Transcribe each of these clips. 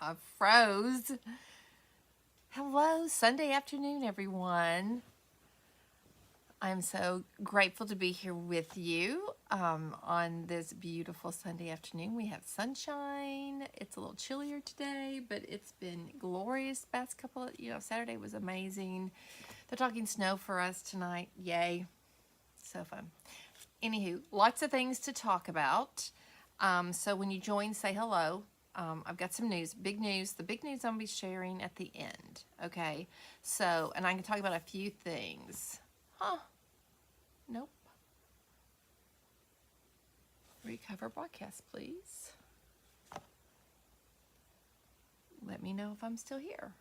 I froze. Hello, Sunday afternoon, everyone. I'm so grateful to be here with you on this beautiful Sunday afternoon. We have sunshine. It's a little chillier today, but it's been glorious past couple Saturday was amazing. They're talking snow for us tonight. Yay. So fun. Anywho, lots of things to talk about. So when you join, say hello. I've got some news, big news. The big news I'm going to be sharing at the end. Okay. So, and I can talk about a few things. Huh. Nope. Recover broadcast, please. Let me know if I'm still here.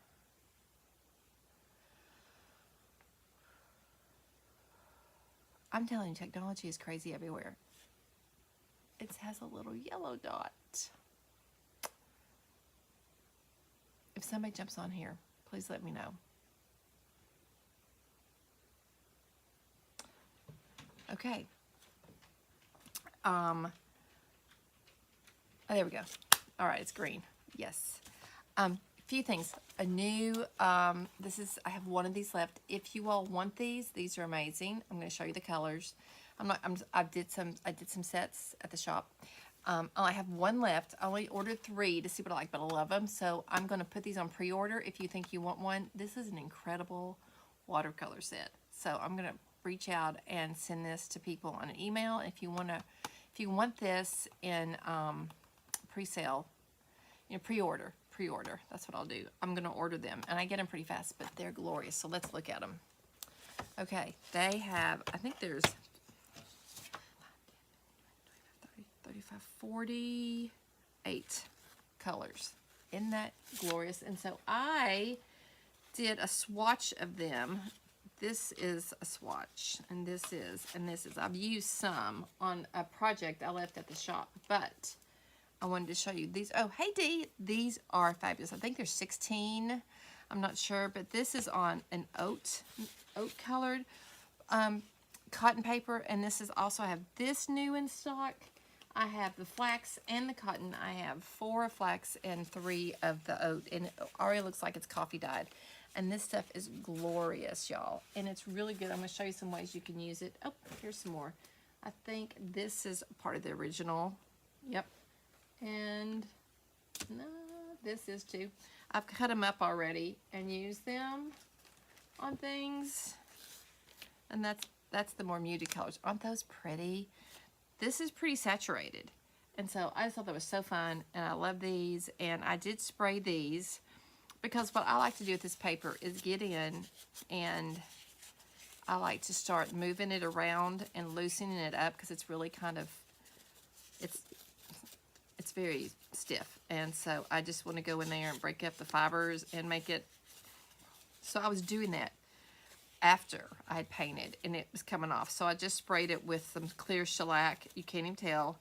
I'm telling you, technology is crazy everywhere. It has a little yellow dot. If somebody jumps on here, please let me know. Okay. Oh, there we go. All right, it's green. Yes. A few things. A new, I have one of these left. If you all want these are amazing. I'm going to show you the colors. I did some sets at the shop. I have one left. I only ordered 3 to see what I like, but I love them. So I'm going to put these on pre-order if you think you want one. This is an incredible watercolor set. So I'm going to reach out and send this to people on an email. If you want this in pre-sale, pre-order. That's what I'll do. I'm going to order them, and I get them pretty fast, but they're glorious. So let's look at them. Okay, they have, I think there's 35, 48 colors. Isn't that glorious? And so I did a swatch of them. This is a swatch, and this is. I've used some on a project I left at the shop, but I wanted to show you these. Oh, hey Dee, these are fabulous. I think there's 16. I'm not sure, but this is on an oat colored cotton paper, and this is also, I have this new in stock. I have the flax and the cotton. I have 4 flax and 3 of the oat, and it already looks like it's coffee dyed. And this stuff is glorious, y'all, and it's really good. I'm going to show you some ways you can use it. Oh, here's some more. I think this is part of the original. Yep. And no, this is too. I've cut them up already and used them on things. And that's the more muted colors. Aren't those pretty? This is pretty saturated. And so I just thought that was so fun, and I love these. And I did spray these because what I like to do with this paper is get in, and I like to start moving it around and loosening it up because it's really kind of, it's very stiff. And so I just want to go in there and break up the fibers and make it. So I was doing that after I had painted and it was coming off. So I just sprayed it with some clear shellac. You can't even tell.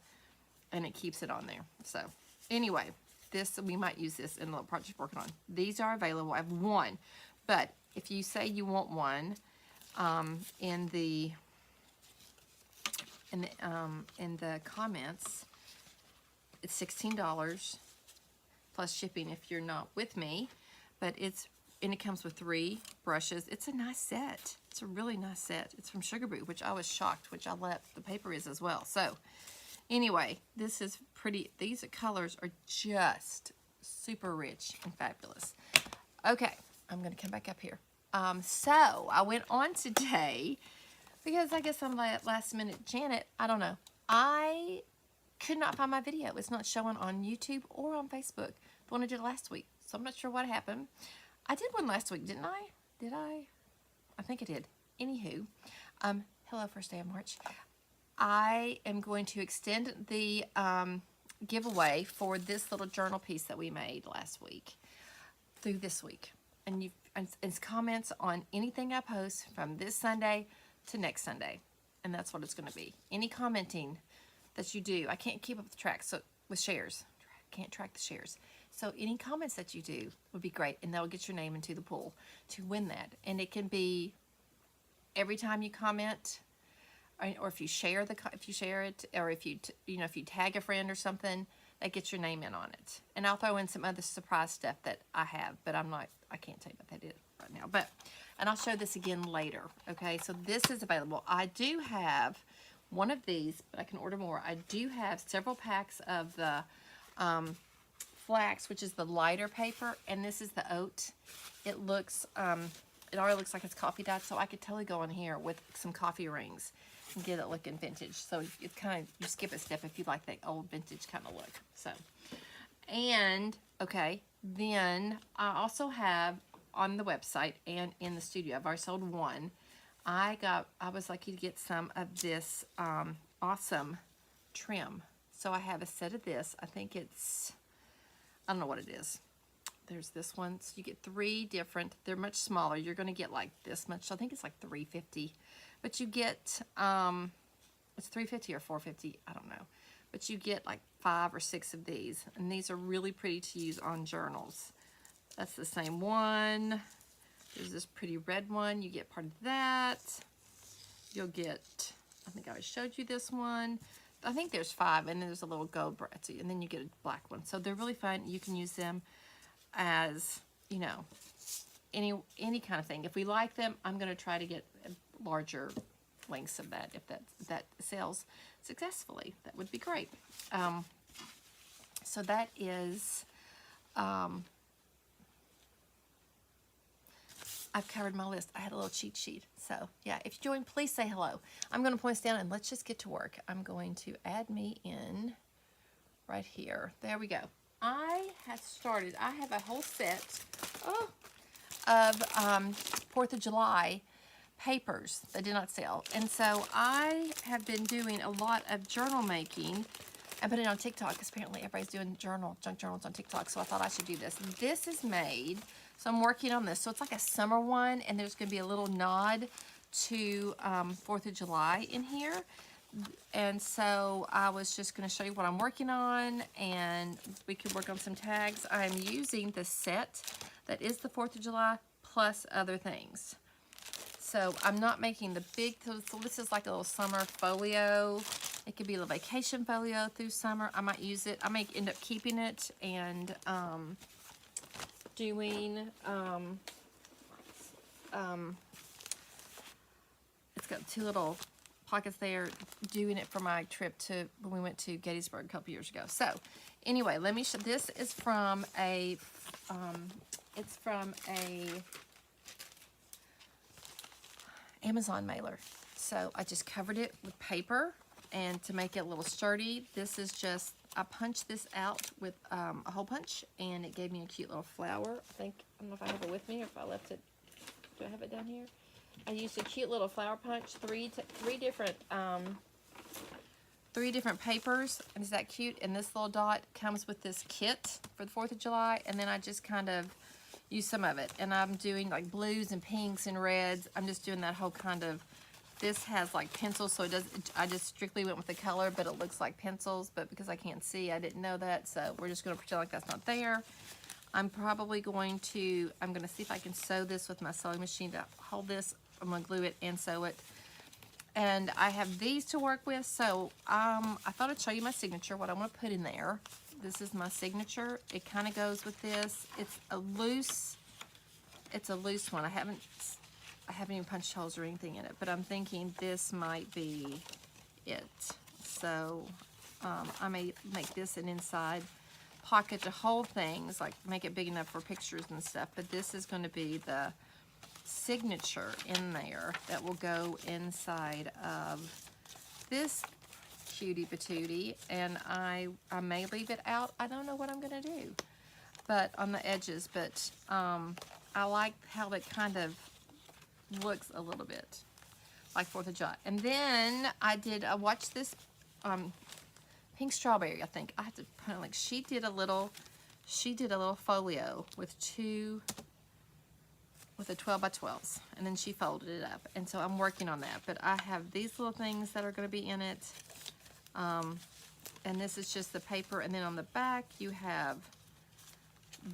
And it keeps it on there. So anyway, we might use this in the project we're working on. These are available. I have one. But if you say you want one, in the comments, it's $16 plus shipping if you're not with me, but and it comes with 3 brushes. It's a nice set. It's a really nice set. It's from Sugar Boo, which I was shocked, which I left. The paper is as well. So anyway, this is pretty. These colors are just super rich and fabulous. Okay, I'm going to come back up here. So I went on today because I guess I'm last minute Janet. I don't know. I could not find my video. It's not showing on YouTube or on Facebook. The one I did last week. So I'm not sure what happened. I did one last week, didn't I? Did I? I think I did. Anywho, hello, first day of March. I am going to extend the giveaway for this little journal piece that we made last week through this week. And it's comments on anything I post from this Sunday to next Sunday. And that's what it's going to be. Any commenting that you do. I can't keep up with the track, so with shares. Can't track the shares. So any comments that you do would be great, and that'll get your name into the pool to win that. And it can be every time you comment, or if you share it, or if you tag a friend or something, that gets your name in on it. And I'll throw in some other surprise stuff that I have, but I can't tell you what that is right now. And I'll show this again later, okay? So this is available. I do have one of these, but I can order more. I do have several packs of the flax, which is the lighter paper, and this is the oat. It looks, it already looks like it's coffee dyed, so I could totally go in here with some coffee rings and get it looking vintage. So it's kind of, you skip a step if you like that old vintage kind of look. So, and, okay, then I also have on the website and in the studio, I've already sold one. I was lucky to get some of this awesome trim. So I have a set of this. I think it's, I don't know what it is. There's this one. So you get 3 different, they're much smaller. You're going to get like this much. So I think it's like $3.50. But you get, it's $3.50 or $4.50, I don't know. But you get like 5 or 6 of these. And these are really pretty to use on journals. That's the same one. There's this pretty red one. You get part of that. You'll get, I think I already showed you this one. I think there's 5, and then there's a little gold bratty, and then you get a black one. So they're really fun. You can use them as, you know, any kind of thing. If we like them, I'm going to try to get larger lengths of that. If that sells successfully, that would be great. So that is, I've covered my list. I had a little cheat sheet. So yeah, if you join, please say hello. I'm going to point this down and let's just get to work. I'm going to add me in right here. There we go. I have a whole set of 4th of July papers that did not sell. And so I have been doing a lot of journal making and putting it on TikTok because apparently everybody's doing junk journals on TikTok. So I thought I should do this. This is made, so I'm working on this. So it's like a summer one, and there's going to be a little nod to 4th of July in here. And so I was just going to show you what I'm working on, and we could work on some tags. I'm using the set that is the 4th of July plus other things. So I'm not making the big, so this is like a little summer folio. It could be a little vacation folio through summer. I might use it. I may end up keeping it and doing, it's got 2 little pockets there, doing it for my trip to, when we went to Gettysburg a couple years ago. So anyway, let me show, this is from a, it's from a Amazon mailer. So I just covered it with paper, and to make it a little sturdy, this is just, I punched this out with a hole punch, and it gave me a cute little flower. I don't know if I have it with me or if I left it. Do I have it down here? I used a cute little flower punch, three different papers, and is that cute? And this little dot comes with this kit for the 4th of July, and then I just kind of use some of it, and I'm doing like blues and pinks and reds. I'm just doing that whole kind of, this has like pencils, so I just strictly went with the color, but it looks like pencils, but because I can't see, I didn't know that, so we're just going to pretend like that's not there. I'm probably going to, I'm going to see if I can sew this with my sewing machine to hold this. I'm going to glue it and sew it. And I have these to work with, so I thought I'd show you my signature, what I'm going to put in there. This is my signature. It kind of goes with this. It's a loose one. I haven't even punched holes or anything in it, but I'm thinking this might be it. So I may make this an inside pocket to hold things, like make it big enough for pictures and stuff, but this is going to be the signature in there that will go inside of this cutie patootie, and I may leave it out. I don't know what I'm going to do, but on the edges, but I like how it kind of looks a little bit like 4th of July. And then I watched this Pink Strawberry, I think. I have to put, like, she did a little folio with a 12 by 12s, and then she folded it up, and so I'm working on that. But I have these little things that are going to be in it, and this is just the paper, and then on the back you have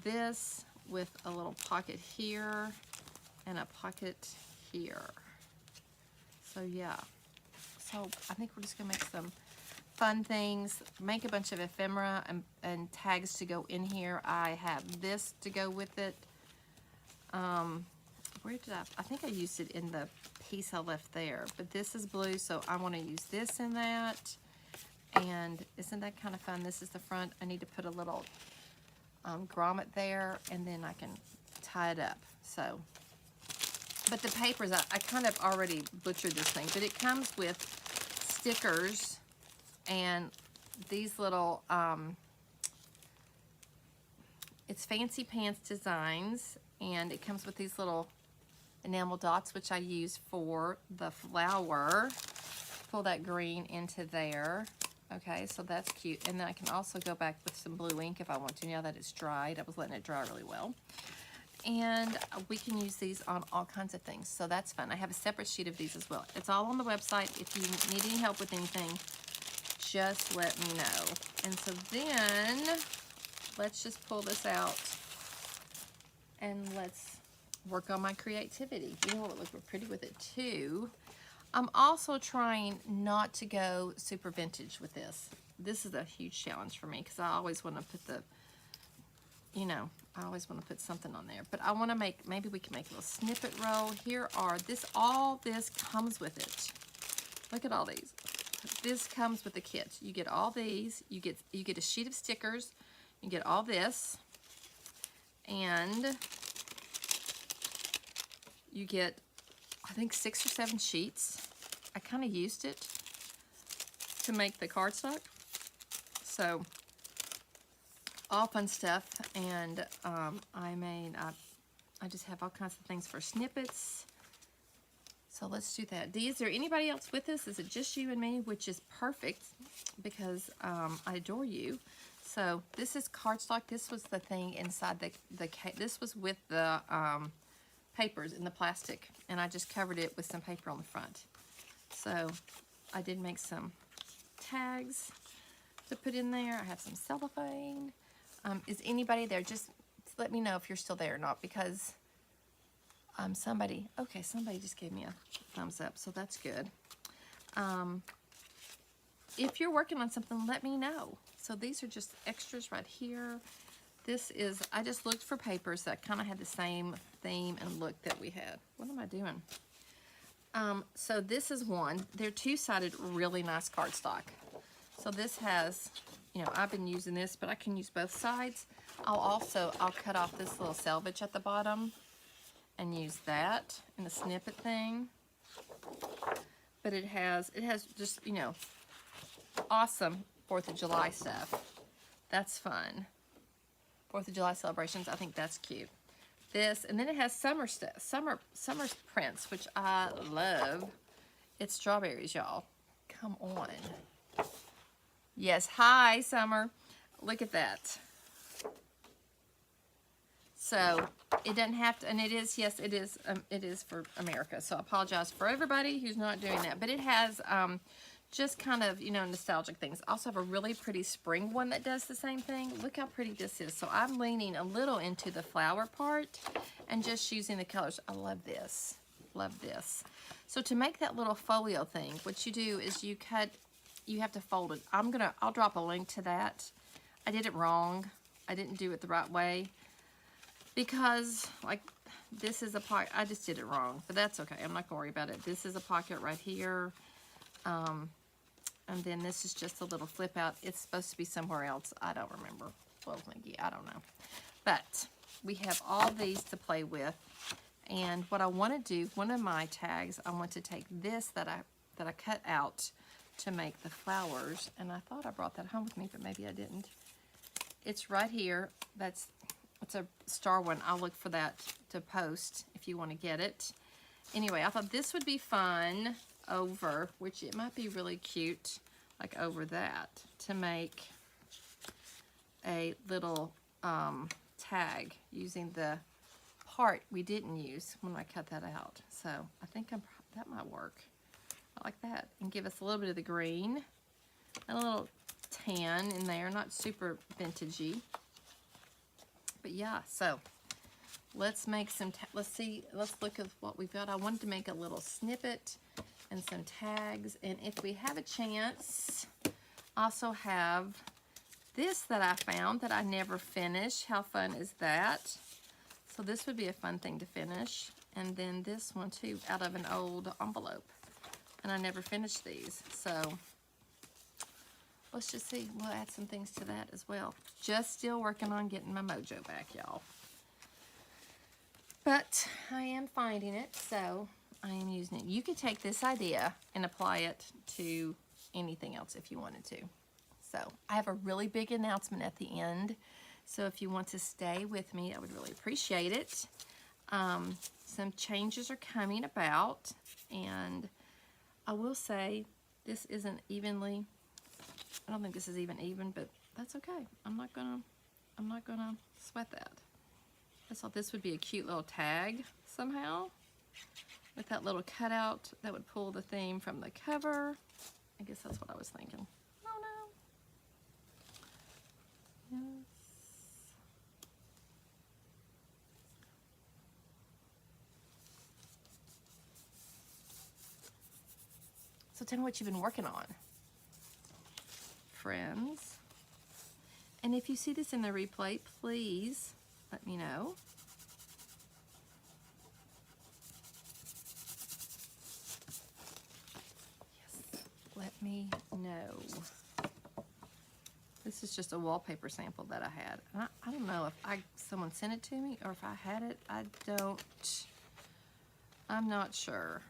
this with a little pocket here and a pocket here. So yeah, so I think we're just gonna make some fun things, make a bunch of ephemera and tags to go in here. I have this to go with it. Where did I think I used it in the piece I left there, but this is blue, so I want to use this in that. And isn't that kind of fun? This is the front. I need to put a little grommet there, and then I can tie it up. So, but the papers, I kind of already butchered this thing, but it comes with stickers and these little, it's Fancy Pants Designs, and it comes with these little enamel dots, which I use for the flower. Pull that green into there. Okay, so that's cute. And then I can also go back with some blue ink if I want to, now that it's dried. I was letting it dry really well. And we can use these on all kinds of things, so that's fun. I have a separate sheet of these as well. It's all on the website. If you need any help with anything, just let me know. And so then, let's just pull this out and let's work on my creativity. You know what would look pretty with it too? I'm also trying not to go super vintage with this. This is a huge challenge for me because I always want to put the, you know, I always want to put something on there. But I want to make, maybe we can make a little snippet roll. Here are, all this comes with it. Look at all these. This comes with the kit. You get all these. You get a sheet of stickers. You get all this. And you get, I think, 6 or 7 sheets. I kind of used it to make the cardstock. So, all fun stuff. And I just have all kinds of things for snippets. So let's do that. Is there anybody else with us? Is it just you and me? Which is perfect because I adore you. So this is cardstock. This was the thing inside the cake. This was with the papers in the plastic, and I just covered it with some paper on the front. So I did make some tags to put in there. I have some cellophane. Is anybody there? Just let me know if you're still there or not, because somebody just gave me a thumbs up, so that's good. If you're working on something, let me know. So these are just extras right here. This is, I just looked for papers that kind of had the same theme and look that we had. What am I doing? So this is one. They're two-sided, really nice cardstock. So this has, you know, I've been using this, but I can use both sides. I'll cut off this little selvage at the bottom and use that in the snippet thing. But it has just, you know, awesome 4th of July stuff. That's fun. 4th of July celebrations, I think that's cute. This, and then it has summer stuff, summer prints, which I love. It's strawberries, y'all. Come on. Yes, hi, Summer. Look at that. So it doesn't have to, and it is, yes, it is for America. So I apologize for everybody who's not doing that. But it has just kind of, you know, nostalgic things. I also have a really pretty spring one that does the same thing. Look how pretty this is. So I'm leaning a little into the flower part and just using the colors. I love this. Love this. So to make that little folio thing, what you do is you have to fold it. I'll drop a link to that. I did it wrong. I didn't do it the right way. Because, like, this is a pocket. I just did it wrong, but that's okay. I'm not going to worry about it. This is a pocket right here. And then this is just a little flip out. It's supposed to be somewhere else. I don't remember. Well, maybe, I don't know. But we have all these to play with. And what I want to do, one of my tags, I want to take this that I cut out to make the flowers. And I thought I brought that home with me, but maybe I didn't. It's right here. It's a star one. I'll look for that to post if you want to get it. Anyway, I thought this would be fun over, which it might be really cute, like over that, to make a little tag using the part we didn't use when I cut that out. So I think that might work. I like that. And give us a little bit of the green and a little tan in there, not super vintagey. But yeah, so let's make some, let's look at what we've got. I wanted to make a little snippet and some tags. And if we have a chance, Also have this that I found that I never finished. How fun is that? So this would be a fun thing to finish. And then this one too, out of an old envelope. And I never finished these. So let's just see. We'll add some things to that as well. Just still working on getting my mojo back, y'all. But I am finding it, so I am using it. You could take this idea and apply it to anything else if you wanted to. So I have a really big announcement at the end. So if you want to stay with me, I would really appreciate it. Some changes are coming about, and I will say this isn't evenly, I don't think this is even, but that's okay. I'm not gonna sweat that. I thought this would be a cute little tag somehow with that little cutout that would pull the theme from the cover. I guess that's what I was thinking. Oh no. Yes. So tell me what you've been working on, friends. And if you see this in the replay, please let me know. Yes, let me know. This is just a wallpaper sample that I had. And I don't know if someone sent it to me or if I had it. I'm not sure.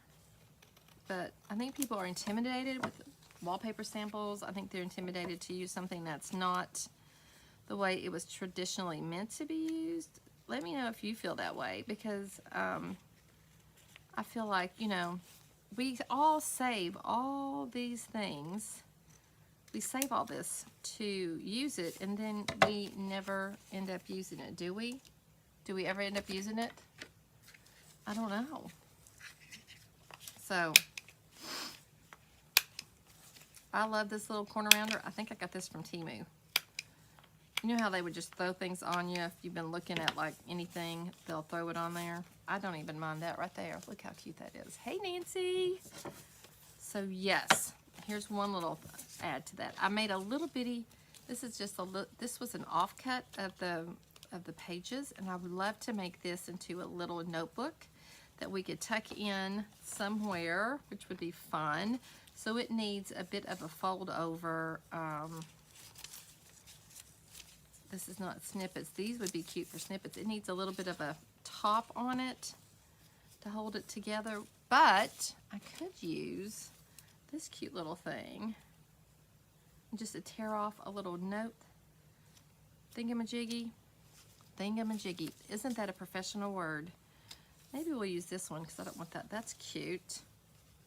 But I think people are intimidated with wallpaper samples. I think they're intimidated to use something that's not the way it was traditionally meant to be used. Let me know if you feel that way, because I feel like, you know, we all save all these things. We save all this to use it, and then we never end up using it, do we? Do we ever end up using it? I don't know. So I love this little corner rounder. I think I got this from Temu. You know how they would just throw things on you? If you've been looking at like anything, they'll throw it on there. I don't even mind that right there. Look how cute that is. Hey, Nancy. So yes, here's one little add to that. I made a little bitty, this is just a little, this was an offcut of the pages, and I would love to make this into a little notebook that we could tuck in somewhere, which would be fun. So it needs a bit of a fold over. This is not snippets. These would be cute for snippets. It needs a little bit of a top on it to hold it together, but I could use this cute little thing just to tear off a little note thingamajiggy. Isn't that a professional word? Maybe we'll use this one because I don't want that. That's cute.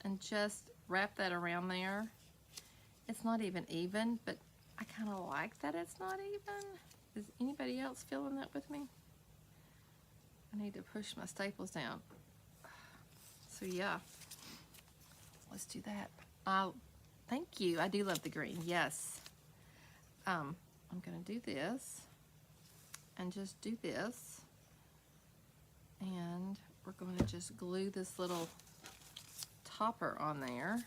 And just wrap that around there. It's not even, but I kind of like that it's not even. Is anybody else feeling that with me? I need to push my staples down. So yeah, let's do that. Thank you. I do love the green. Yes. I'm gonna do this and just do this, and we're going to just glue this little topper on there.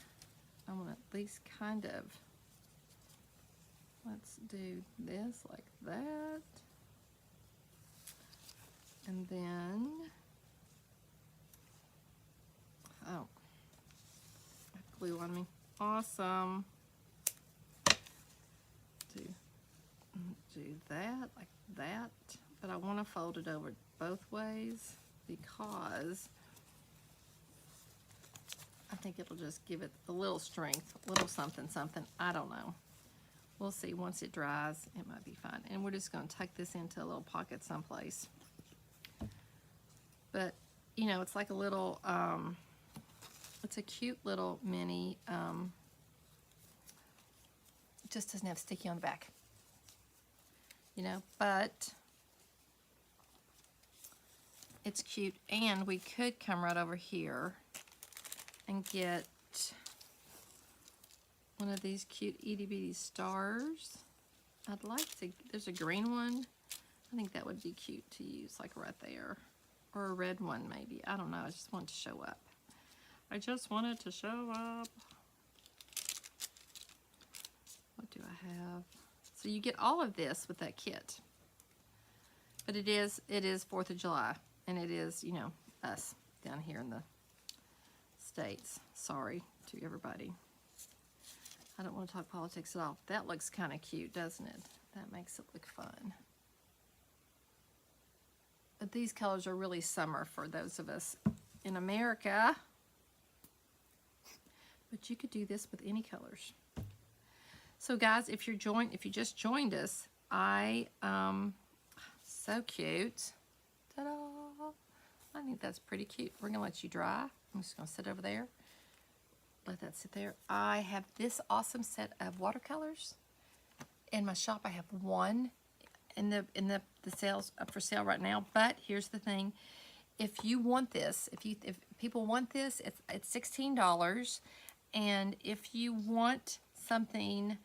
I'm gonna at least kind of, let's do this like that, and then oh, I have glue on me. Awesome. Do that like that, but I want to fold it over both ways because I think it'll just give it a little strength, a little something. I don't know. We'll see. Once it dries, it might be fine. And we're just going to tuck this into a little pocket someplace. But, you know, it's like a little, it's a cute little mini, it just doesn't have sticky on the back. You know, but it's cute. And we could come right over here and get one of these cute itty bitty stars. I'd like to, there's a green one. I think that would be cute to use like right there. Or a red one maybe. I don't know. I just want it to show up. I just want it to show up. What do I have? So you get all of this with that kit. But it is 4th of July, and it is, you know, us down here in the States. Sorry to everybody. I don't want to talk politics at all. That looks kind of cute, doesn't it? That makes it look fun. But these colors are really summer for those of us in America. But you could do this with any colors. So guys, if you just joined us, so cute. Ta-da! I think that's pretty cute. We're gonna let you dry. I'm just gonna sit over there. Let that sit there. I have this awesome set of watercolors. In my shop, I have one in the sales up for sale right now. But here's the thing: if you want this, if people want this, it's $16. And if you want something,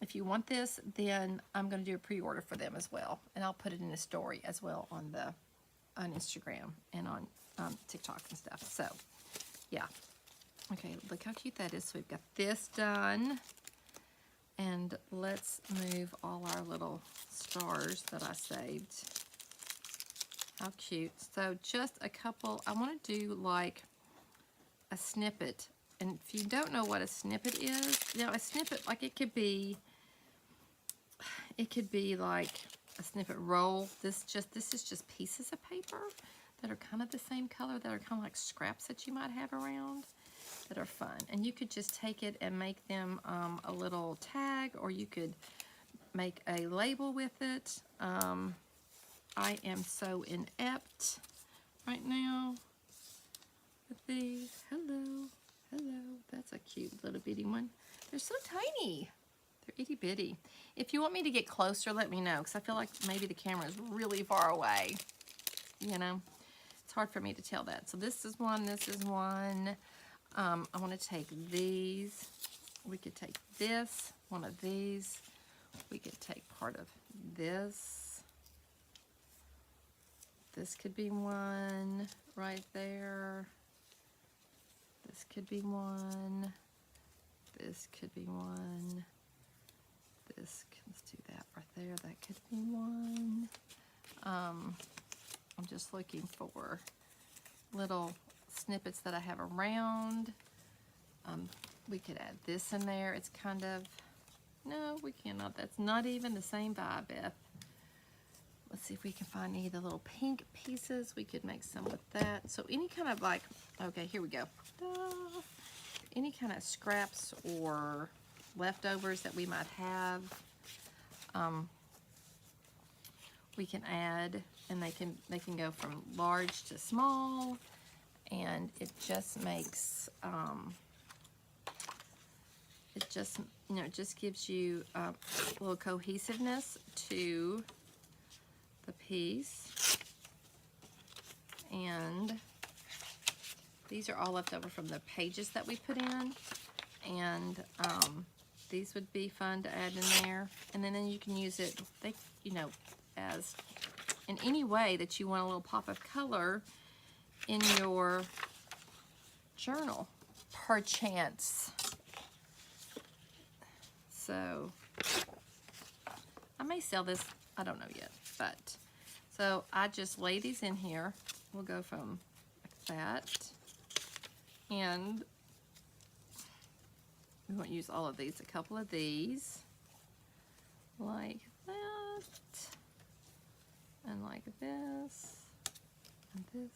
if you want this, then I'm going to do a pre-order for them as well, and I'll put it in a story as well on Instagram and on TikTok and stuff. So, yeah. Okay, look how cute that is. So we've got this done, and let's move all our little stars that I saved. How cute. So just a couple. I want to do like a snippet. And if you don't know what a snippet is, you know, a snippet, like it could be like a snippet roll. This is just pieces of paper that are kind of the same color, that are kind of like scraps that you might have around, that are fun. And you could just take it and make them a little tag, or you could make a label with it. I am so inept right now with these. Hello. Hello, that's a cute little bitty one. They're so tiny. They're itty bitty. If you want me to get closer, let me know, because I feel like maybe the camera is really far away. You know, it's hard for me to tell that. So this is one, this is one. I want to take these. We could take this, one of these. We could take part of this. This could be one right there. This could be one. This could be one. Let's do that right there. That could be one. I'm just looking for little snippets that I have around. We could add this in there. It's kind of, no, we cannot. That's not even the same vibe, Beth. Let's see if we can find any of the little pink pieces. We could make some with that. So any kind of like, okay, here we go. Any kind of scraps or leftovers that we might have, we can add, and they can go from large to small, and it just makes it just, you know, it just gives you a little cohesiveness to the piece. And these are all left over from the pages that we put in, and these would be fun to add in there. And then you can use it, you know, as in any way that you want a little pop of color in your journal, perchance. So I may sell this, I don't know yet, but so I just lay these in here. We'll go from like that, and we won't use all of these, a couple of these like that, and like this, and this.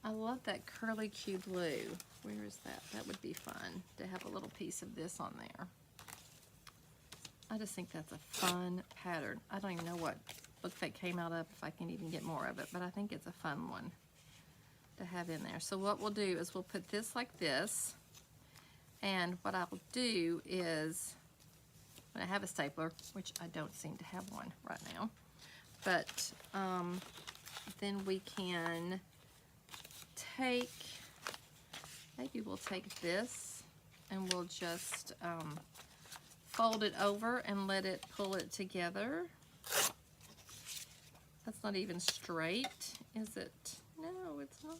I love that curly Q blue. Where is that? That would be fun to have a little piece of this on there. I just think that's a fun pattern. I don't even know what book that came out of, if I can even get more of it, but I think it's a fun one to have in there. So what we'll do is we'll put this like this, and what I will do is, when I have a stapler, which I don't seem to have one right now, but then we can take, maybe we'll take this and we'll just fold it over and let it pull it together. That's not even straight, is it? No, it's not.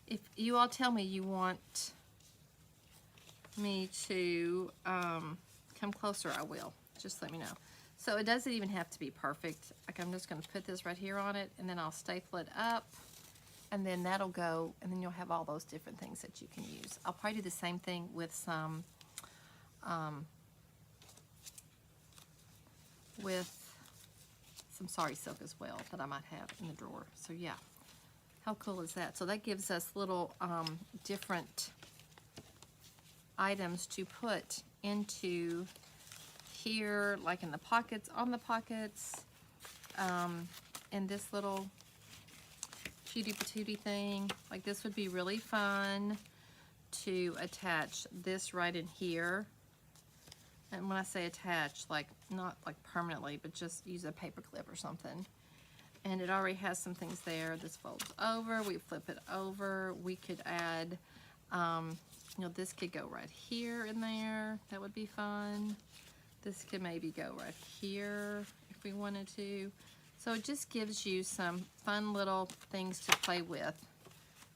Okay. If you all tell me you want me to come closer, I will. Just let me know. So it doesn't even have to be perfect. Like, I'm just going to put this right here on it, and then I'll staple it up, and then that'll go, and then you'll have all those different things that you can use. I'll probably do the same thing with some sari silk as well that I might have in the drawer. So yeah, how cool is that? So that gives us little different items to put into here, like in the pockets, on the pockets, and this little cutie patootie thing. Like, this would be really fun to attach this right in here. And when I say attach, like, not like permanently, but just use a paper clip or something. And it already has some things there. This folds over, we flip it over. We could add, you know, this could go right here in there. That would be fun. This could maybe go right here if we wanted to. So it just gives you some fun little things to play with.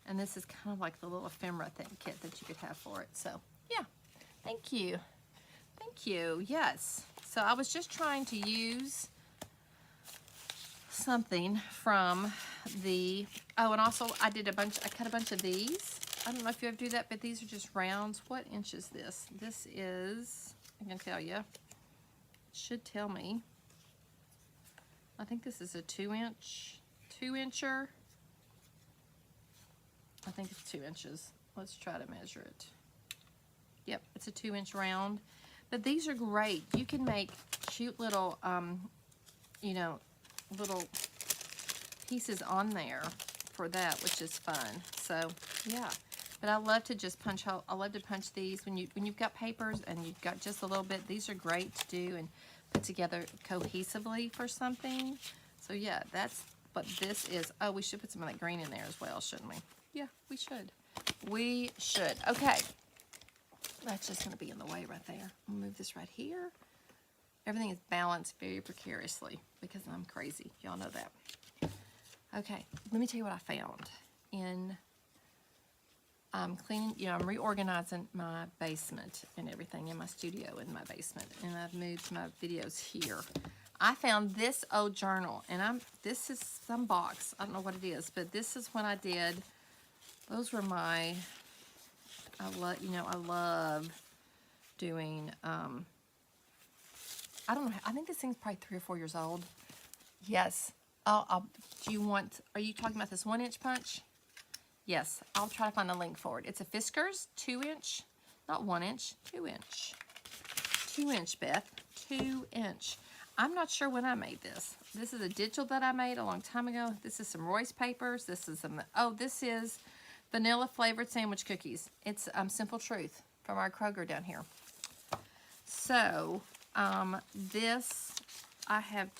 And this is kind of like the little ephemera thing kit that you could have for it. So yeah, thank you. Thank you, yes. So I was just trying to use something from the, oh, and also I cut a bunch of these. I don't know if you ever do that, but these are just rounds. What inch is this? This is, I can tell you, it should tell me. I think this is a 2-incher. I think it's 2 inches. Let's try to measure it. Yep, it's a 2-inch round. But these are great. You can make cute little, you know, little pieces on there for that, which is fun. So yeah, but I love to just punch out. I love to punch these when you've got papers and you've got just a little bit. These are great to do and put together cohesively for something. So yeah, that's what this is. Oh, we should put some of that green in there as well, shouldn't we? Yeah, we should. We should. Okay. That's just going to be in the way right there. I'll move this right here. Everything is balanced very precariously because I'm crazy. Y'all know that. Okay, let me tell you what I found in cleaning. You know, I'm reorganizing my basement and everything in my studio in my basement, and I've moved my videos here. I found this old journal, and this is some box. I don't know what it is, but this is when I did. Those were my. I love doing, I don't know, I think this thing's probably 3 or 4 years old. Yes. Are you talking about this 1-inch punch? Yes, I'll try to find a link for it. It's a Fiskars 2-inch, not 1-inch, 2-inch. 2-inch, Beth, 2-inch. I'm not sure when I made this. This is a digital that I made a long time ago. This is some Royce papers. This is this is vanilla flavored sandwich cookies. It's Simple Truth from our Kroger down here. So this, I have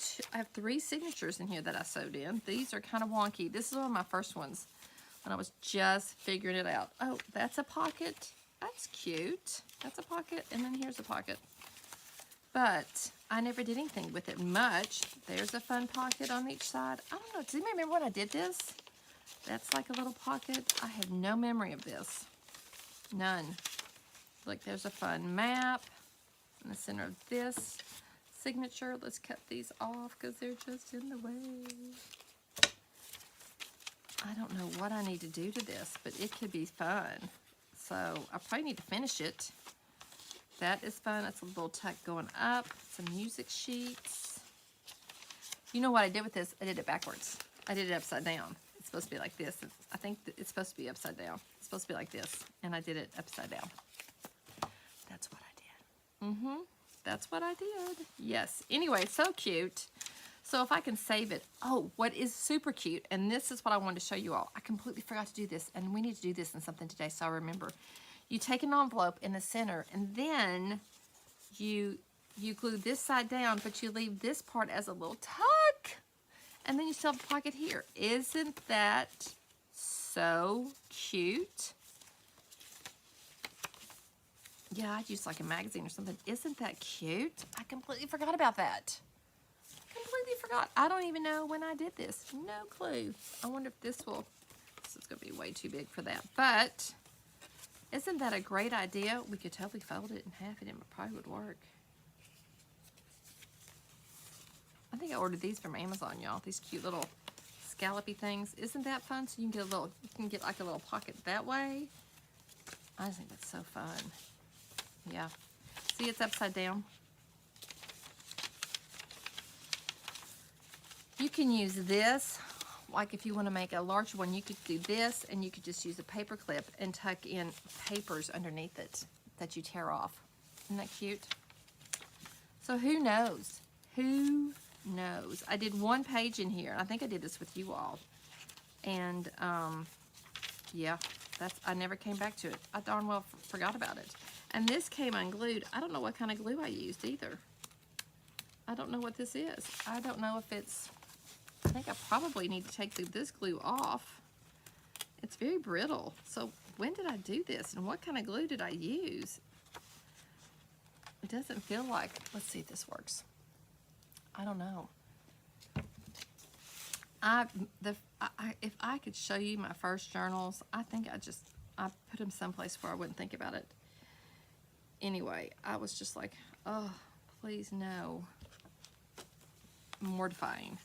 3 signatures in here that I sewed in. These are kind of wonky. This is one of my first ones when I was just figuring it out. Oh, that's a pocket. That's cute. That's a pocket, and then here's a pocket. But I never did anything with it much. There's a fun pocket on each side. I don't know. Does anybody remember when I did this? That's like a little pocket. I have no memory of this. None. Look, there's a fun map in the center of this signature. Let's cut these off because they're just in the way. I don't know what I need to do to this, but it could be fun. So I probably need to finish it. That is fun. That's a little tuck going up. Some music sheets. You know what I did with this? I did it backwards. I did it upside down. It's supposed to be like this. I think it's supposed to be upside down. It's supposed to be like this. And I did it upside down. That's what I did. That's what I did. Yes. Anyway, so cute. So if I can save it. Oh, what is super cute. And this is what I wanted to show you all. I completely forgot to do this. And we need to do this in something today, so I remember. You take an envelope in the center. And then you glue this side down. But you leave this part as a little tuck. And then you still have a pocket here. Isn't that so cute? Yeah, I'd use like a magazine or something. Isn't that cute? I completely forgot about that. Completely forgot. I don't even know when I did this. No clue. I wonder if this will this is going to be way too big for that. But isn't that a great idea? We could totally fold it in half and it probably would work. I think I ordered these from Amazon, y'all. These cute little scallopy things. Isn't that fun? So you can get a little, you can get like a little pocket that way. I think that's so fun. Yeah. See, it's upside down. You can use this, like if you want to make a larger one, you could do this, and you could just use a paper clip and tuck in papers underneath it that you tear off. Isn't that cute? So who knows? Who knows? I did one page in here. I think I did this with you all. And yeah, I never came back to it. I darn well forgot about it. And this came unglued. I don't know what kind of glue I used either. I don't know what this is. I don't know if it's, I think I probably need to take this glue off. It's very brittle. So when did I do this? And what kind of glue did I use? It doesn't feel like, let's see if this works. I don't know. If I could show you my first journals, I think I put them someplace where I wouldn't think about it. Anyway, I was just like, oh, please no. Mortifying.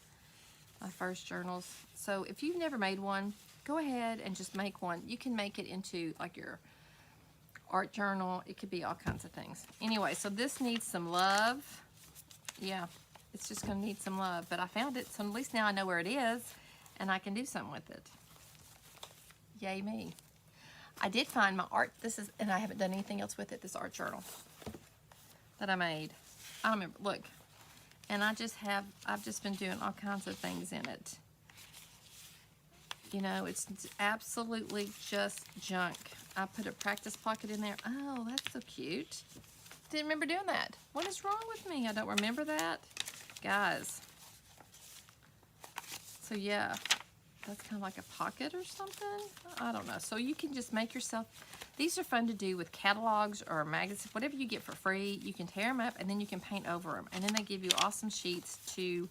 My first journals. So if you've never made one, go ahead and just make one. You can make it into like your art journal. It could be all kinds of things. Anyway, so this needs some love. Yeah, it's just going to need some love. But I found it, so at least now I know where it is, and I can do something with it. Yay me. I did find my art, and I haven't done anything else with it, this art journal that I made. I don't remember, look. And I've just been doing all kinds of things in it. You know, it's absolutely just junk. I put a practice pocket in there. Oh, that's so cute. Didn't remember doing that. What is wrong with me? I don't remember that. Guys. So yeah, that's kind of like a pocket or something. I don't know. So you can just make yourself, these are fun to do with catalogs or magazines, whatever you get for free. You can tear them up and then you can paint over them. And then they give you awesome sheets to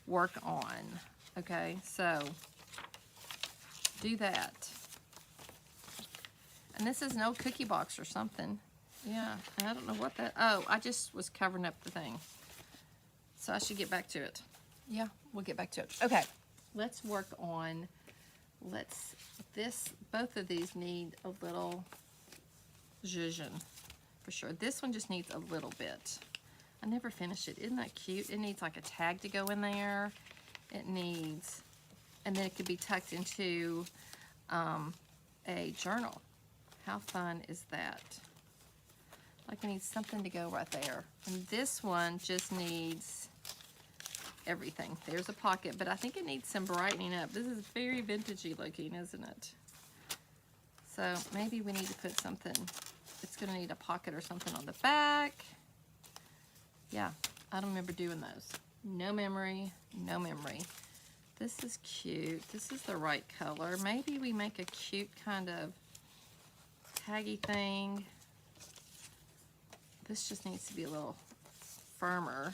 work on. Okay, so do that. And this is an old cookie box or something. Yeah, I don't know what that, oh, I just was covering up the thing. So I should get back to it. Yeah, we'll get back to it. Okay, let's work on, both of these need a little zhuzh for sure. This one just needs a little bit. I never finished it. Isn't that cute? It needs like a tag to go in there. It needs, and then it could be tucked into a journal. How fun is that? Like it needs something to go right there. And this one just needs everything. There's a pocket, but I think it needs some brightening up. This is very vintagey looking, isn't it? So maybe we need to put something, it's gonna need a pocket or something on the back. Yeah, I don't remember doing those. No memory, no memory. This is cute. This is the right color. Maybe we make a cute kind of taggy thing. This just needs to be a little firmer.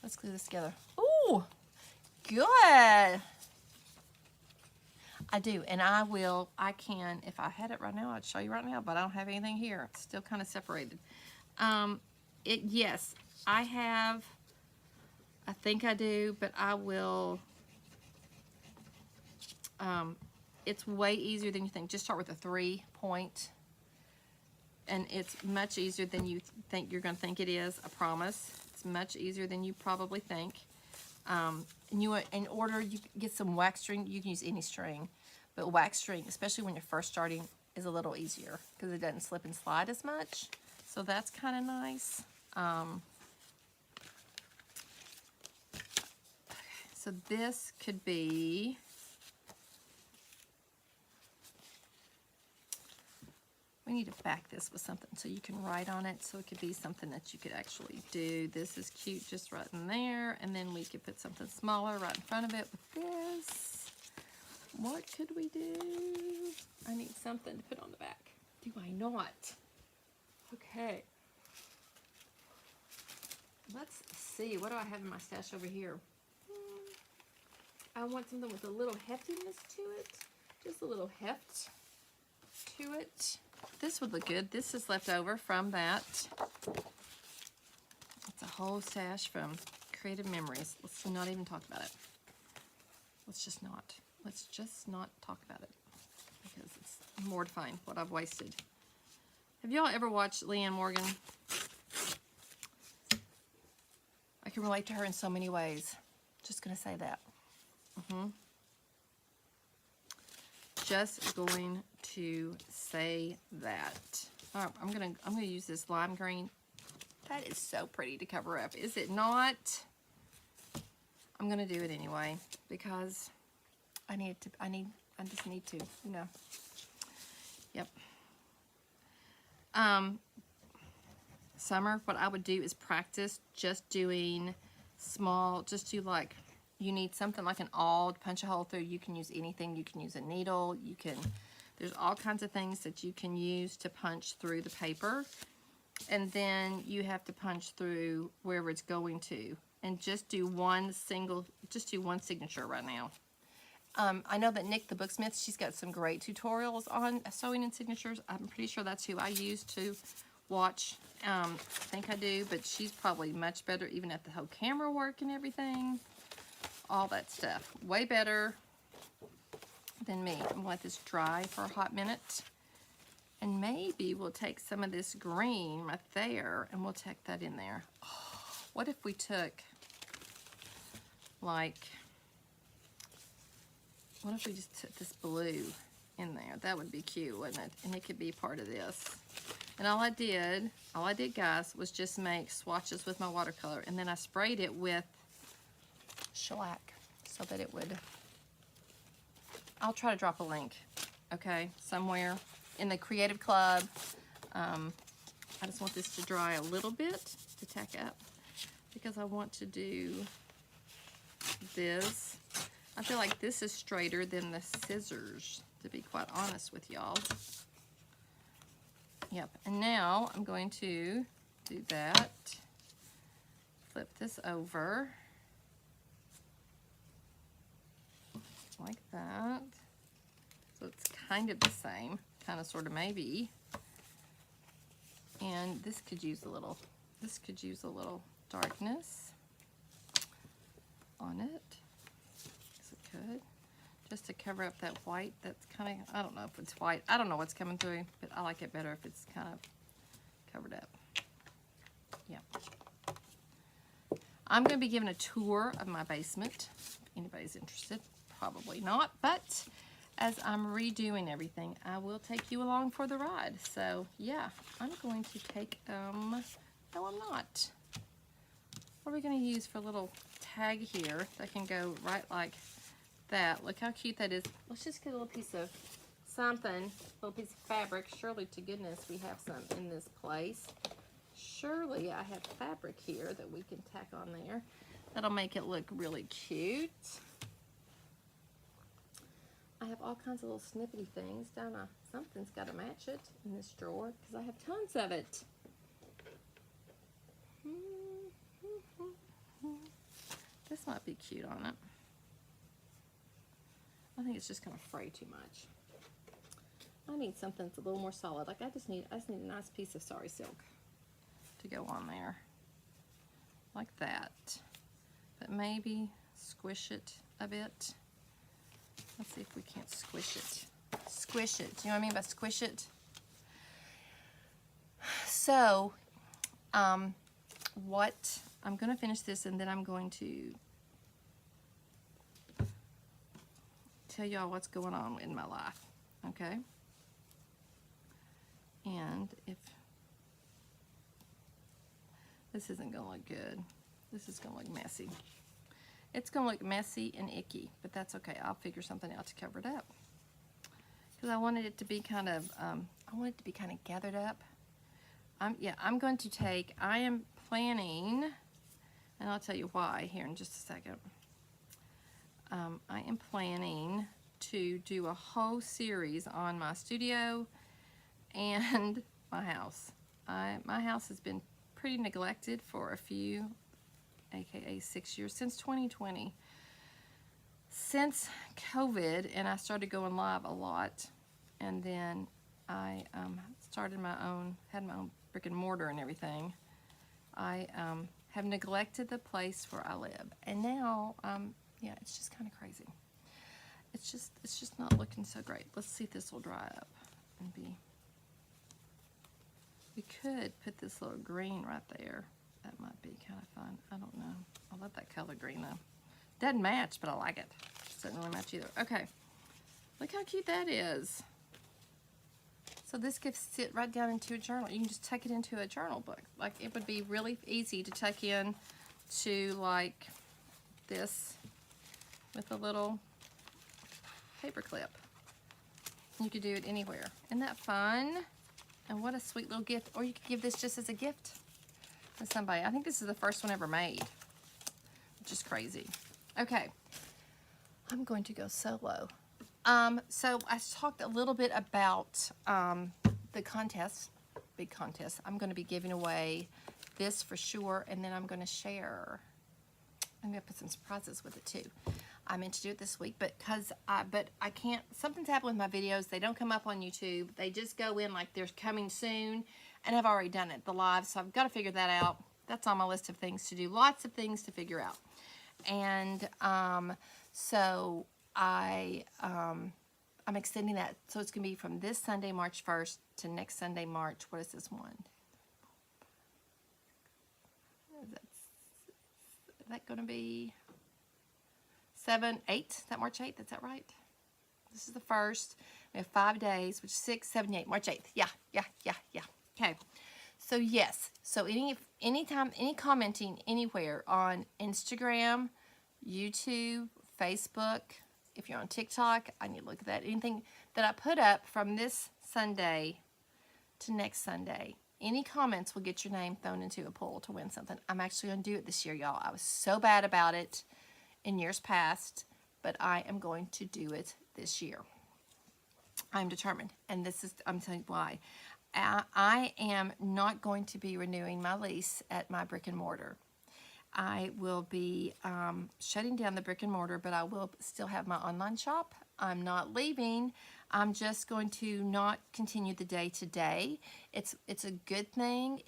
Let's glue this together. Ooh, good. I do, and I can, if I had it right now, I'd show you right now, but I don't have anything here. It's still kind of separated. Yes, I think I do, but I will, it's way easier than you think. Just start with a 3-point, and it's much easier than you think you're going to think it is, I promise. It's much easier than you probably think. And in order, you get some wax string. You can use any string, but wax string, especially when you're first starting, is a little easier because it doesn't slip and slide as much. So that's kind of nice. So this could be, we need to back this with something so you can write on it, so it could be something that you could actually do. This is cute just right in there, and then we could put something smaller right in front of it with this. What could we do? I need something to put on the back. Do I not? Okay. Let's see, what do I have in my stash over here? I want something with a little heftiness to it. Just a little heft to it. This would look good. This is left over from that. It's a whole stash from Creative Memories. Let's not even talk about it. Let's just not. Let's just not talk about it. Because it's mortifying what I've wasted. Have y'all ever watched Leanne Morgan? I can relate to her in so many ways. Just gonna say that. Just going to say that. All right, I'm gonna use this lime green. That is so pretty to cover up, is it not? I'm gonna do it anyway because I just need to, you know. Yep. Summer, what I would do is practice just doing small, just do like, you need something like an awl to punch a hole through. You can use anything. You can use a needle. You can, there's all kinds of things that you can use to punch through the paper. And then you have to punch through wherever it's going to. And just do one signature right now. I know that Nick the Booksmith, she's got some great tutorials on sewing and signatures. I'm pretty sure that's who I use to watch. I think I do, but she's probably much better even at the whole camera work and everything. All that stuff. Way better than me. I'm gonna let this dry for a hot minute. And maybe we'll take some of this green right there and we'll take that in there. Oh, what if we took like, what if we just took this blue in there? That would be cute, wouldn't it? And it could be part of this. And all I did, guys, was just make swatches with my watercolor. And then I sprayed it with shellac so that it would, I'll try to drop a link, okay, somewhere in the Creative Club. I just want this to dry a little bit to tack up because I want to do this. I feel like this is straighter than the scissors, to be quite honest with y'all. Yep, and now I'm going to do that. Flip this over. Like that. So it's kind of the same, kind of, sort of, maybe. And this could use a little darkness on it. Yes, it could. Just to cover up that white that's kind of, I don't know if it's white. I don't know what's coming through, but I like it better if it's kind of covered up. Yeah. I'm going to be giving a tour of my basement. If anybody's interested, probably not. But as I'm redoing everything, I will take you along for the ride. So, yeah, I'm going to take, no, I'm not. What are we going to use for a little tag here that can go right like that? Look how cute that is. Let's just get a little piece of something, a little piece of fabric. Surely to goodness we have some in this place. Surely I have fabric here that we can tack on there. That'll make it look really cute. I have all kinds of little snippety things. Something's got to match it in this drawer because I have tons of it. This might be cute on it. I think it's just going to fray too much. I need something that's a little more solid. Like I just need a nice piece of sari silk to go on there. Like that. But maybe squish it a bit. Let's see if we can't squish it. Squish it. Do you know what I mean by squish it? So, what I'm going to finish this and then I'm going to tell y'all what's going on in my life. Okay? And if this isn't going to look good, this is going to look messy. It's going to look messy and icky, but that's okay. I'll figure something out to cover it up. Because I wanted it to be kind of, gathered up. I'm going to take, I am planning, and I'll tell you why here in just a second. I am planning to do a whole series on my studio and my house. My house has been pretty neglected for a few, aka 6 years, since 2020. since COVID, and I started going live a lot, and then I started my own, had my own brick and mortar and everything, I have neglected the place where I live. And now, yeah, it's just kind of crazy. It's just not looking so great. Let's see if this will dry up and be. We could put this little green right there. That might be kind of fun. I don't know. I love that color green though. Doesn't match, but I like it. Doesn't really match either. Okay. Look how cute that is. So this could sit right down into a journal. You can just tuck it into a journal book. Like, it would be really easy to tuck in to like this with a little paper clip. You could do it anywhere. Isn't that fun? And what a sweet little gift. Or you could give this just as a gift to somebody. I think this is the first one ever made, which is crazy. Okay, I'm going to go solo. So I talked a little bit about the contest, big contest. I'm going to be giving away this for sure, and then I'm going to share. I'm going to put some surprises with it too. I meant to do it this week, but I can't. Something's happened with my videos. They don't come up on YouTube. They just go in like they're coming soon, and I've already done it, the live. So I've got to figure that out. That's on my list of things to do. Lots of things to figure out, and so I'm extending that. So it's going to be from this Sunday, March 1st, to next Sunday, March. What is this one? Is that going to be 7, 8? Is that March 8th? Is that right? This is the first. We have 5 days, which is 6, 7, 8. March 8th. Yeah. Okay. So yes. So anytime, any commenting anywhere on Instagram, YouTube, Facebook, if you're on TikTok, I need to look at that. Anything that I put up from this Sunday to next Sunday, any comments will get your name thrown into a pool to win something. I'm actually going to do it this year, y'all. I was so bad about it in years past, but I am going to do it this year. I'm determined, and I'm telling you why. I am not going to be renewing my lease at my brick and mortar. I will be shutting down the brick and mortar, but I will still have my online shop. I'm not leaving. I'm just going to not continue the day-to-day. It's a good thing.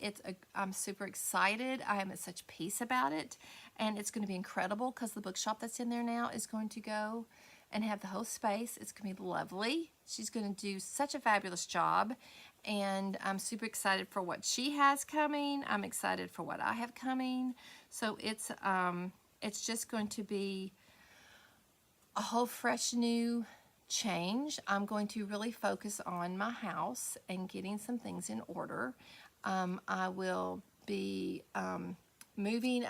I'm super excited. I am at such peace about it, and it's going to be incredible because the bookshop that's in there now is going to go and have the whole space. It's going to be lovely. She's going to do such a fabulous job, and I'm super excited for what she has coming. I'm excited for what I have coming. So it's just going to be a whole fresh new change. I'm going to really focus on my house and getting some things in order. I will be moving.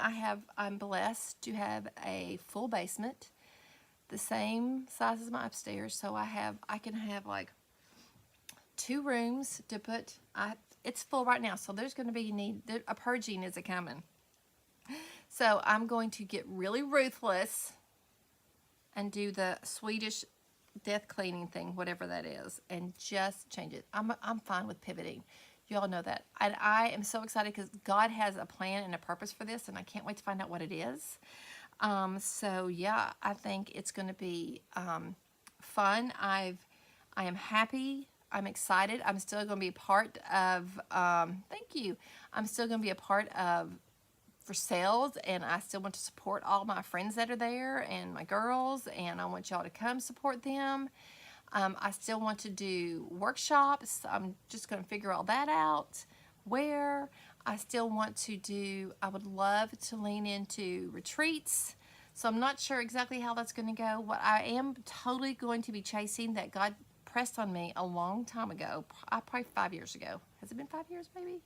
I'm blessed to have a full basement, the same size as my upstairs. So I can have like 2 rooms to put. It's full right now, so there's going to be a purging is coming. So I'm going to get really ruthless and do the Swedish death cleaning thing, whatever that is, and just change it. I'm fine with pivoting. You all know that. And I am so excited because God has a plan and a purpose for this, and I can't wait to find out what it is. So yeah, I think it's going to be fun. I am happy. I'm excited. I'm still going to be a part of, thank you. I'm still going to be a part of for sales, and I still want to support all my friends that are there and my girls, and I want y'all to come support them. I still want to do workshops. I'm just going to figure all that out. Where I still want to do, I would love to lean into retreats. So I'm not sure exactly how that's going to go. What I am totally going to be chasing that God pressed on me a long time ago, probably 5 years ago. Has it been 5 years, maybe?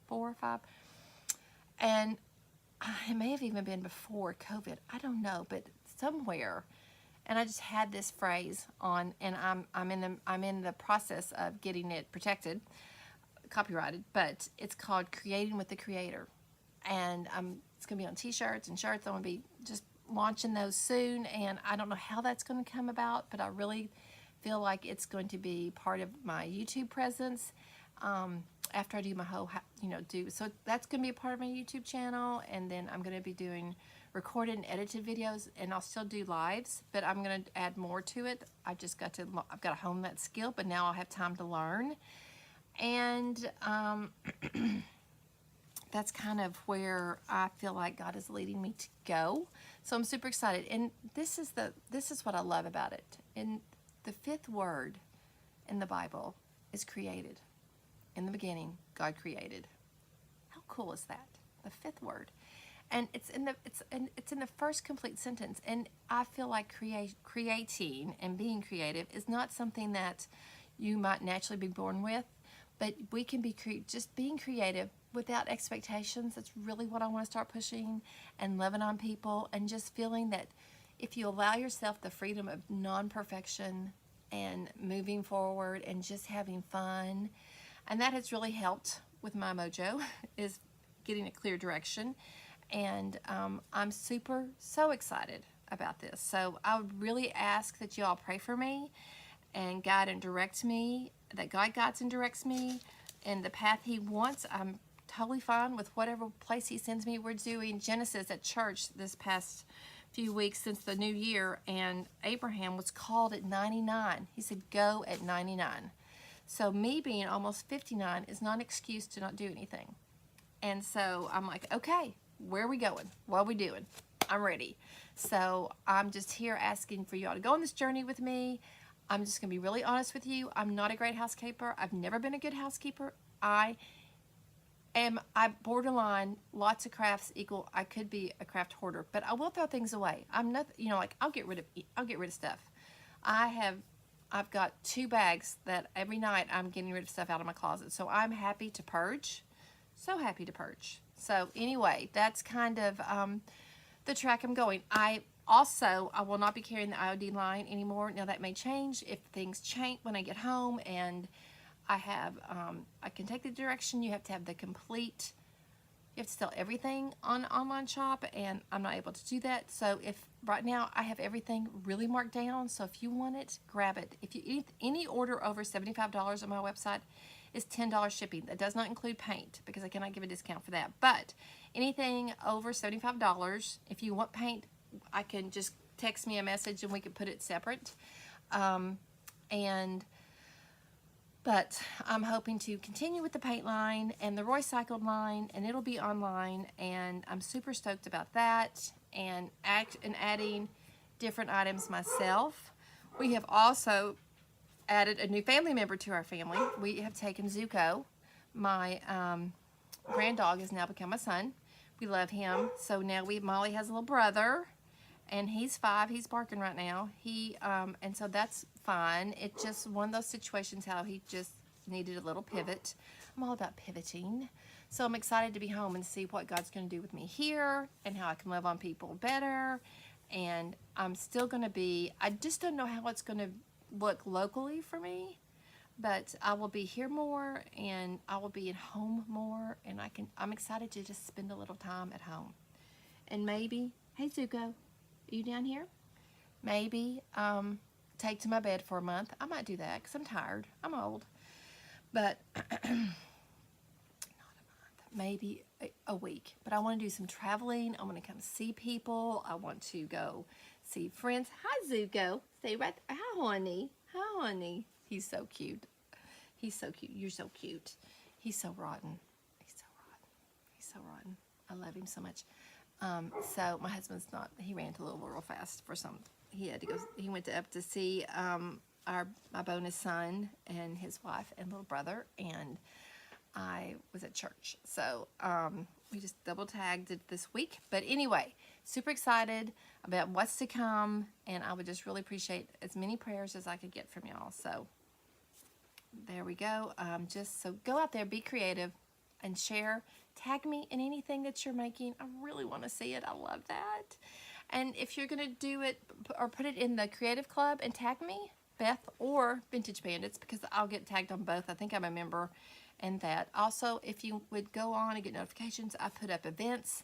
4 or 5? And it may have even been before COVID. I don't know, but somewhere. And I just had this phrase on, and I'm in the process of getting it protected, copyrighted. But it's called Creating with the Creator, and it's gonna be on T-shirts and shirts. I'm gonna be just launching those soon, and I don't know how that's gonna come about, but I really feel like it's going to be part of my YouTube presence. After I do my whole, so that's going to be a part of my YouTube channel, and then I'm going to be doing recorded and edited videos, and I'll still do lives, but I'm going to add more to it. I've got to hone that skill, but now I'll have time to learn. And that's kind of where I feel like God is leading me to go. So I'm super excited. And this is what I love about it. And the 5th word in the Bible is created. In the beginning, God created. How cool is that? The 5th word. And it's in the first complete sentence. And I feel like creating and being creative is not something that you might naturally be born with, but we can be just being creative without expectations. That's really what I want to start pushing, and loving on people, and just feeling that if you allow yourself the freedom of non-perfection and moving forward and just having fun, and that has really helped with my mojo, is getting a clear direction. And I'm so excited about this. So I would really ask that you all pray for me and guide and direct me, that God guides and directs me in the path He wants. I'm totally fine with whatever place He sends me. We're doing Genesis at church this past few weeks since the new year, and Abraham was called at 99. He said, go at 99. So me being almost 59 is not an excuse to not do anything. And so I'm like, okay, where are we going? What are we doing? I'm ready. So I'm just here asking for you all to go on this journey with me. I'm just going to be really honest with you. I'm not a great housekeeper. I've never been a good housekeeper. I borderline, lots of crafts equal, I could be a craft hoarder, but I will throw things away. I'm not, like I'll get rid of stuff. I've got 2 bags that every night I'm getting rid of stuff out of my closet. So I'm happy to purge. So happy to purge. So anyway, that's kind of the track I'm going. I will not be carrying the iodine line anymore. Now that may change if things change when I get home, and I can take the direction. You have to have the complete, you have to sell everything on online shop, and I'm not able to do that. So right now I have everything really marked down. So if you want it, grab it. If any order over $75 on my website is $10 shipping. That does not include paint because I cannot give a discount for that. But anything over $75, if you want paint, I can just text me a message and we can put it separate. But I'm hoping to continue with the paint line and the Roycycled line, and it'll be online, and I'm super stoked about that, and adding different items myself. We have also added a new family member to our family. We have taken Zuko. My grand dog has now become a son. We love him. So now Molly has a little brother, and he's 5. He's barking right now. And so that's fine. It's just one of those situations how he just needed a little pivot. I'm all about pivoting. So I'm excited to be home and see what God's going to do with me here and how I can love on people better. And I'm still going to be, I just don't know how it's going to look locally for me, but I will be here more, and I will be at home more, and I'm excited to just spend a little time at home. And maybe, hey Zuko, are you down here? Maybe take to my bed for a month. I might do that because I'm tired. I'm old. But not a month, maybe a week. But I want to do some traveling. I want to come see people. I want to go see friends. Hi Zuko. Stay right there. Hi honey. Hi honey. He's so cute. He's so cute. You're so cute. He's so rotten. He's so rotten. He's so rotten. I love him so much. So my husband's not, he ran to Louisville real fast for some, he had to go, he went up to see my bonus son and his wife and little brother, and I was at church. So we just double tagged it this week. But anyway, super excited about what's to come, and I would just really appreciate as many prayers as I could get from y'all. So there we go. So go out there, be creative, and share. Tag me in anything that you're making. I really want to see it. I love that. And if you're going to do it or put it in the Creative Club and tag me, Beth or Vintage Bandits, because I'll get tagged on both. I think I'm a member in that. Also, if you would go on and get notifications, I put up events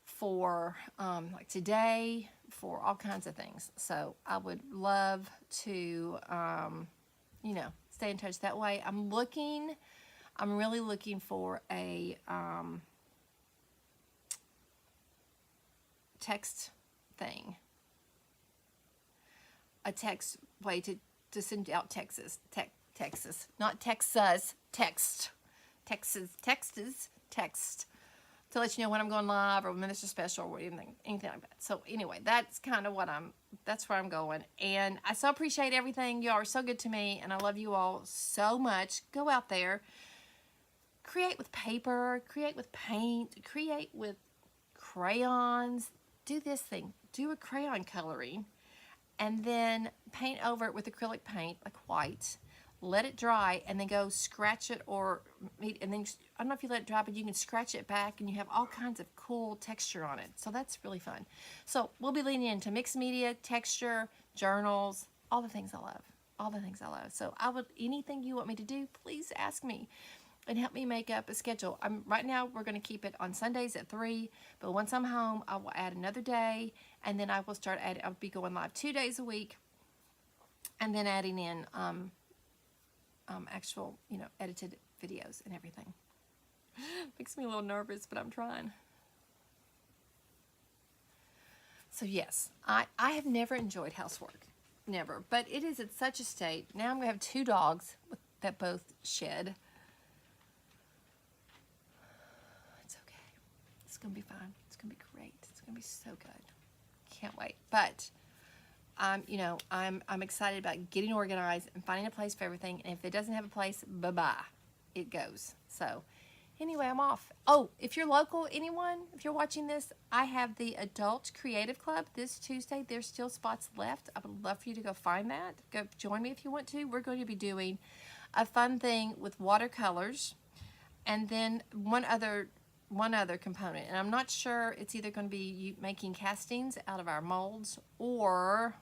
for like today, for all kinds of things. So I would love to, stay in touch that way. I'm really looking for a text thing. A text way to send out Texas. Not Texas, text. Text. To let you know when I'm going live or when there's a special or anything like that. So anyway, that's kind of that's where I'm going. And I so appreciate everything. You all are so good to me, and I love you all so much. Go out there, create with paper, create with paint, create with crayons. Do this thing. Do a crayon coloring, and then paint over it with acrylic paint, like white. Let it dry, and then go scratch it, and then I don't know if you let it dry, but you can scratch it back, and you have all kinds of cool texture on it. So that's really fun. So we'll be leaning into mixed media, texture, journals, all the things I love. All the things I love. So anything you want me to do, please ask me and help me make up a schedule. Right now we're going to keep it on Sundays at 3, but once I'm home, I will add another day, and then I will start adding. I'll be going live 2 days a week, and then adding in actual, edited videos and everything. Makes me a little nervous, but I'm trying. So yes, I have never enjoyed housework. Never. But it is at such a state. Now I'm going to have 2 dogs that both shed. It's okay. It's going to be fine. It's going to be great. It's going to be so good. Can't wait. But I'm excited about getting organized and finding a place for everything. And if it doesn't have a place, bye-bye. It goes. So anyway, I'm off. Oh, if you're local, if you're watching this, I have the Adult Creative Club this Tuesday. There's still spots left. I would love for you to go find that. Go join me if you want to. We're going to be doing a fun thing with watercolors, and then one other component. And I'm not sure, it's either going to be you making castings out of our molds, or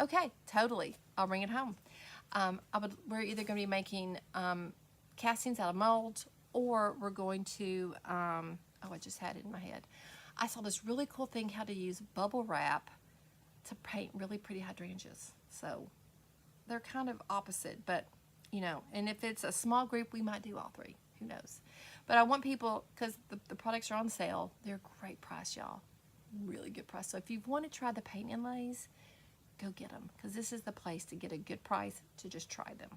okay, totally, I'll bring it home. We're either going to be making castings out of molds, or we're going to, I just had it in my head. I saw this really cool thing, how to use bubble wrap to paint really pretty hydrangeas. So they're kind of opposite, but, and if it's a small group, we might do all 3. Who knows? But I want people, because the products are on sale. They're a great price, y'all. Really good price. So if you want to try the paint inlays, go get them, because this is the place to get a good price to just try them.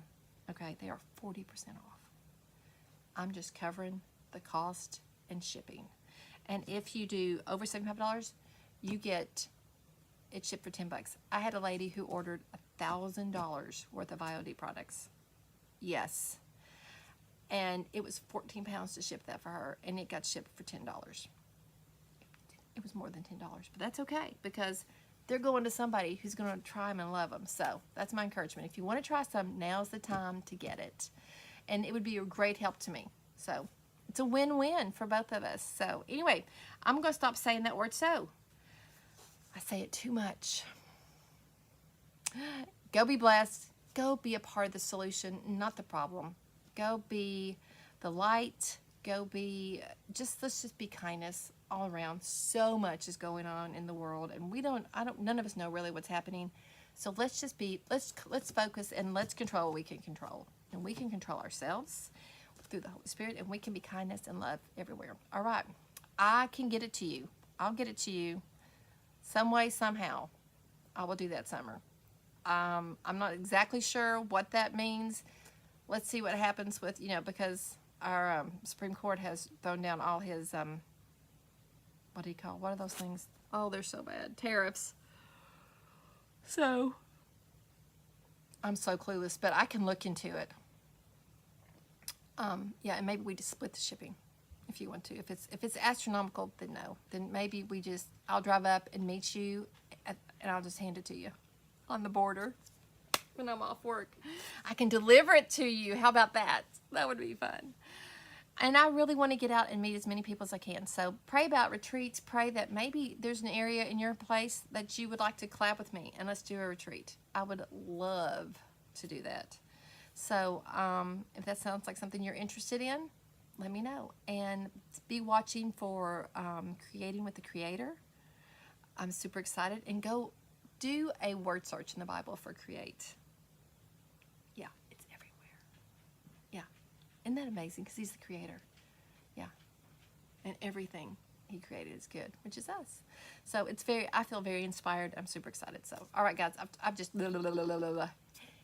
Okay, they are 40% off. I'm just covering the cost and shipping. And if you do over $75, you get it shipped for $10. I had a lady who ordered $1,000 worth of IOD products. Yes. And it was 14 pounds to ship that for her, and it got shipped for $10. It was more than $10, but that's okay, because they're going to somebody who's going to try them and love them. So that's my encouragement. If you want to try some, now's the time to get it. And it would be a great help to me. So it's a win-win for both of us. So anyway, I'm going to stop saying that word so. I say it too much. Go be blessed. Go be a part of the solution, not the problem. Go be the light. Go be, let's just be kindness all around. So much is going on in the world, and none of us know really what's happening. So let's focus, and let's control what we can control. And we can control ourselves through the Holy Spirit, and we can be kindness and love everywhere. All right. I can get it to you. I'll get it to you some way, somehow. I will do that summer. I'm not exactly sure what that means. Let's see what happens with, because our Supreme Court has thrown down all his, what are those things? Oh, they're so bad. Tariffs. So, I'm so clueless, but I can look into it. Yeah, and maybe we just split the shipping if you want to. If it's astronomical, then no. Then maybe I'll drive up and meet you, and I'll just hand it to you on the border when I'm off work. I can deliver it to you. How about that? That would be fun. And I really want to get out and meet as many people as I can. So pray about retreats. Pray that maybe there's an area in your place that you would like to collab with me, and let's do a retreat. I would love to do that. So if that sounds like something you're interested in, let me know. And be watching for Creating with the Creator. I'm super excited. And go do a word search in the Bible for create. Yeah, it's everywhere. Yeah. Isn't that amazing? Because he's the creator. Yeah. And everything he created is good, which is us. So it's I feel very inspired. I'm super excited. So, all right, guys, I've just, blah, blah, blah, blah, blah, blah.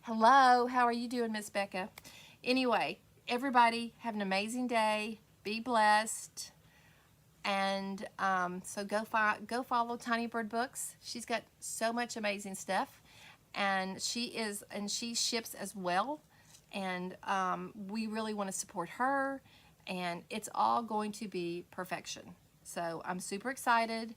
Hello, how are you doing, Miss Becca? Anyway, everybody have an amazing day. Be blessed. And so go follow Tiny Bird Books. She's got so much amazing stuff, and she ships as well. And we really want to support her, and it's all going to be perfection. So I'm super excited,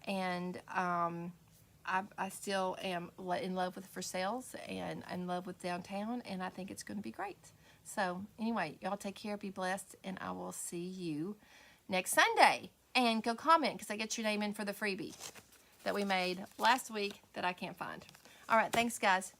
and I still am in love with For Sales and in love with Downtown, and I think it's going to be great. So anyway, y'all take care, be blessed, and I will see you next Sunday. And go comment, because I get your name in for the freebie that we made last week that I can't find. All right, thanks, guys.